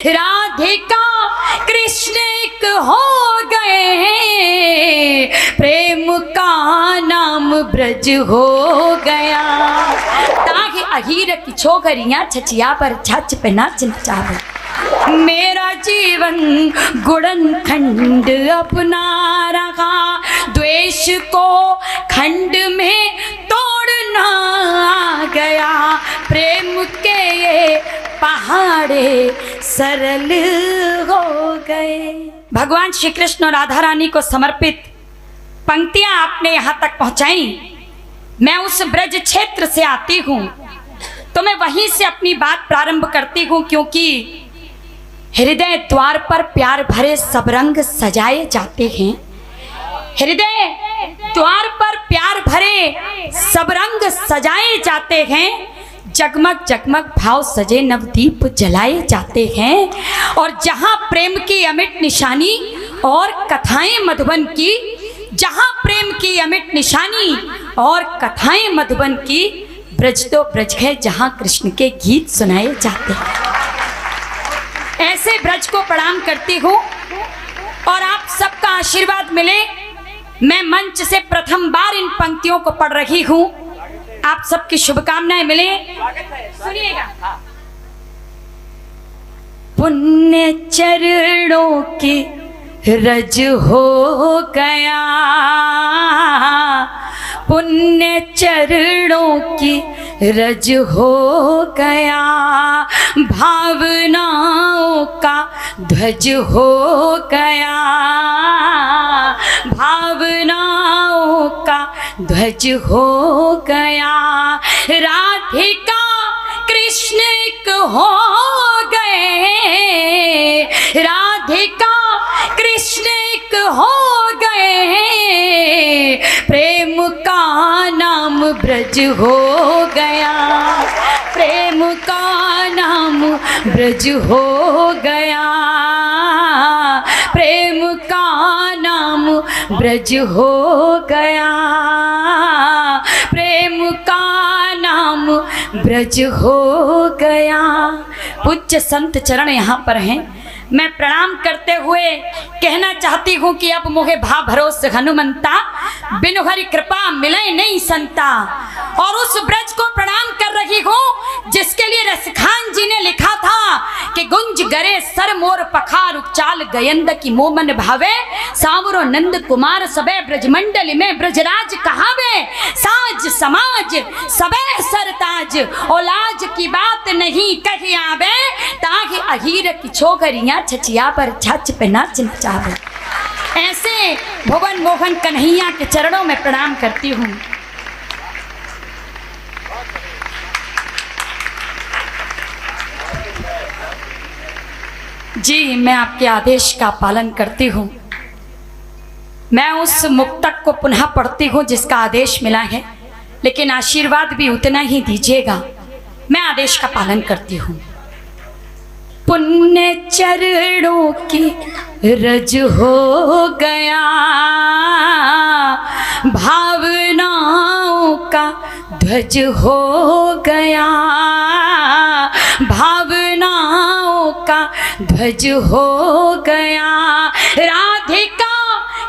राधिका कृष्ण एक हो गए, प्रेम का नाम ब्रज हो गया। ताकि अहीर की छोकरियां छचिया पर छच पे नाच नचावे। मेरा जीवन गुड़न खंड अपना रहा, द्वेष को खंड में तोड़ना आ गया। प्रेम के ये पहाड़े सरल हो गए। भगवान श्री कृष्ण और राधा रानी को समर्पित पंक्तियां आपने यहां तक पहुंचाई। मैं उस ब्रज क्षेत्र से आती हूं तो मैं वहीं से अपनी बात प्रारंभ करती हूं, क्योंकि हृदय द्वार पर प्यार भरे सब रंग सजाए जाते हैं। हृदय द्वार पर प्यार भरे सब रंग सजाए जाते हैं। जगमग जगमग भाव सजे नवदीप जलाए जाते हैं। और जहां प्रेम की अमिट निशानी और कथाएं मधुबन की, जहां प्रेम की अमिट निशानी और कथाएं मधुबन की, ब्रज तो ब्रज है जहां कृष्ण के गीत सुनाए जाते हैं। ऐसे ब्रज को प्रणाम करती हूँ और आप सबका आशीर्वाद मिले। मैं मंच से प्रथम बार इन पंक्तियों को पढ़ रही हूँ, आप सबकी शुभकामनाएं मिले। सुनिएगा। पुण्य चरणों की रज हो गया, पुण्य चरणों की रज हो गया। भावनाओं का ध्वज हो गया, भावनाओं का ध्वज हो गया। राधिका कृष्ण एक हो गए, राधिका कृष्ण एक हो गए, प्रेम का नाम ब्रज हो गया, प्रेम का नाम ब्रज हो गया, प्रेम का नाम ब्रज हो गया, प्रेम का नाम ब्रज हो गया। पूज्य संत चरण यहाँ पर हैं। मैं प्रणाम करते हुए कहना चाहती हूँ कि अब मुझे भा भरोस हनुमंता, बिनु हरि कृपा मिले नहीं संता। और उस ब्रज को प्रणाम कर रही हूँ जिसके लिए रसखान जी ने लिखा था कि गुंज गरे सर मोर पखार चाल गयंद की मोमन भावे, सावरो नंद कुमार सबे ब्रज मंडल में ब्रजराज कहावे। साज समाज सबे सरताज, औलाज की बात नहीं कही आवे, ताकि अहीर की छोकरियां छचिया पर छच पे नाच नचावे। ऐसे भुवन मोहन कन्हैया के चरणों में प्रणाम करती हूँ। जी, मैं आपके आदेश का पालन करती हूँ। मैं उस मुक्तक को पुनः पढ़ती हूँ जिसका आदेश मिला है, लेकिन आशीर्वाद भी उतना ही दीजिएगा। मैं आदेश का पालन करती हूँ। पुण्य चरणों की रज हो गया, भावनाओं का ध्वज हो गया, भावनाओं का ध्वज हो गया। राधिका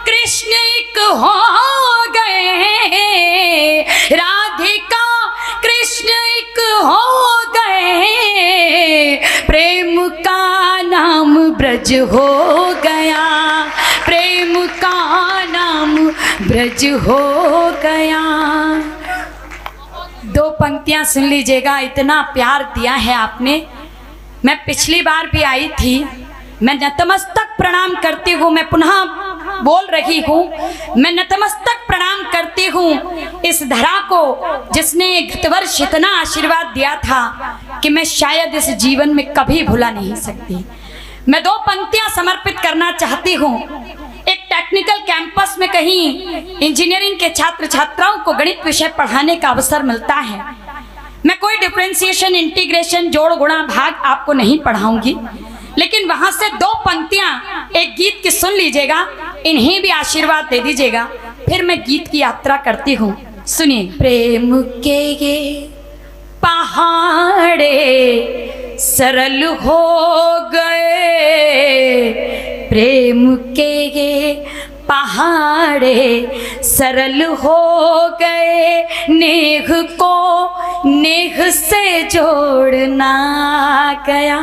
कृष्ण एक हो गए, राधिका कृष्ण एक हो गए, प्रेम का नाम ब्रज हो गया, प्रेम का नाम ब्रज हो गया। दो पंक्तियां सुन लीजिएगा। इतना प्यार दिया है आपने। मैं पिछली बार भी आई थी। मैं नतमस्तक प्रणाम करती हूँ। मैं पुनः बोल रही हूँ, मैं नतमस्तक प्रणाम करती हूँ इस धरा को जिसने गत वर्ष इतना आशीर्वाद दिया था कि मैं शायद इस जीवन में कभी भुला नहीं सकती। मैं दो पंक्तियां समर्पित करना चाहती हूँ। एक टेक्निकल कैंपस में कहीं इंजीनियरिंग के छात्र छात्राओं को गणित विषय पढ़ाने का अवसर मिलता है। मैं कोई डिफरेंशिएशन, इंटीग्रेशन, जोड़ गुणा भाग आपको नहीं पढ़ाऊंगी, लेकिन वहां से दो पंक्तियां एक गीत की सुन लीजिएगा। इन्हें भी आशीर्वाद दे दीजिएगा। फिर मैं गीत की यात्रा करती हूँ। सुनिए। प्रेम के ये पहाड़े सरल हो गए, प्रेम के ये पहाड़े सरल हो गए, नेह को नेह से जोड़ना गया।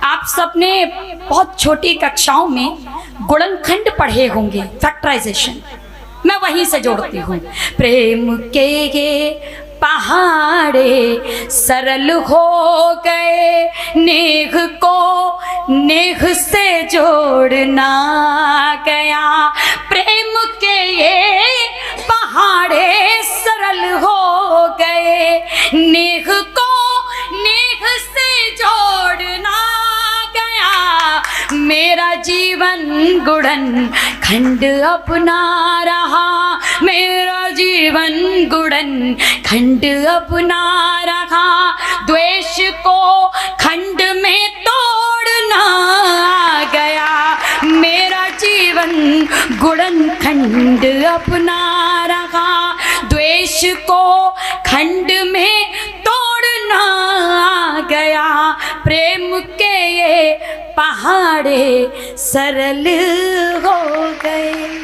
आप सबने बहुत छोटी कक्षाओं में गुणनखंड पढ़े होंगे, फैक्टराइजेशन, मैं वहीं से जोड़ती हूँ। प्रेम के ये पहाड़े सरल हो गए, नेह को नेह से जोड़ना गया। प्रेम के ये पहाड़े सरल हो गए, नेह को नेह से जोड़ना गया। मेरा जीवन गुड़न खंड अपना रहा, मेरा जीवन गुड़न खंड अपना रहा। द्वेष को खंड में तोड़ना गया, मेरा जीवन गुड़न खंड अपना रहा। द्वेष को खंड में तोड़ना गया, प्रेम के ये पहाड़े सरल हो गए।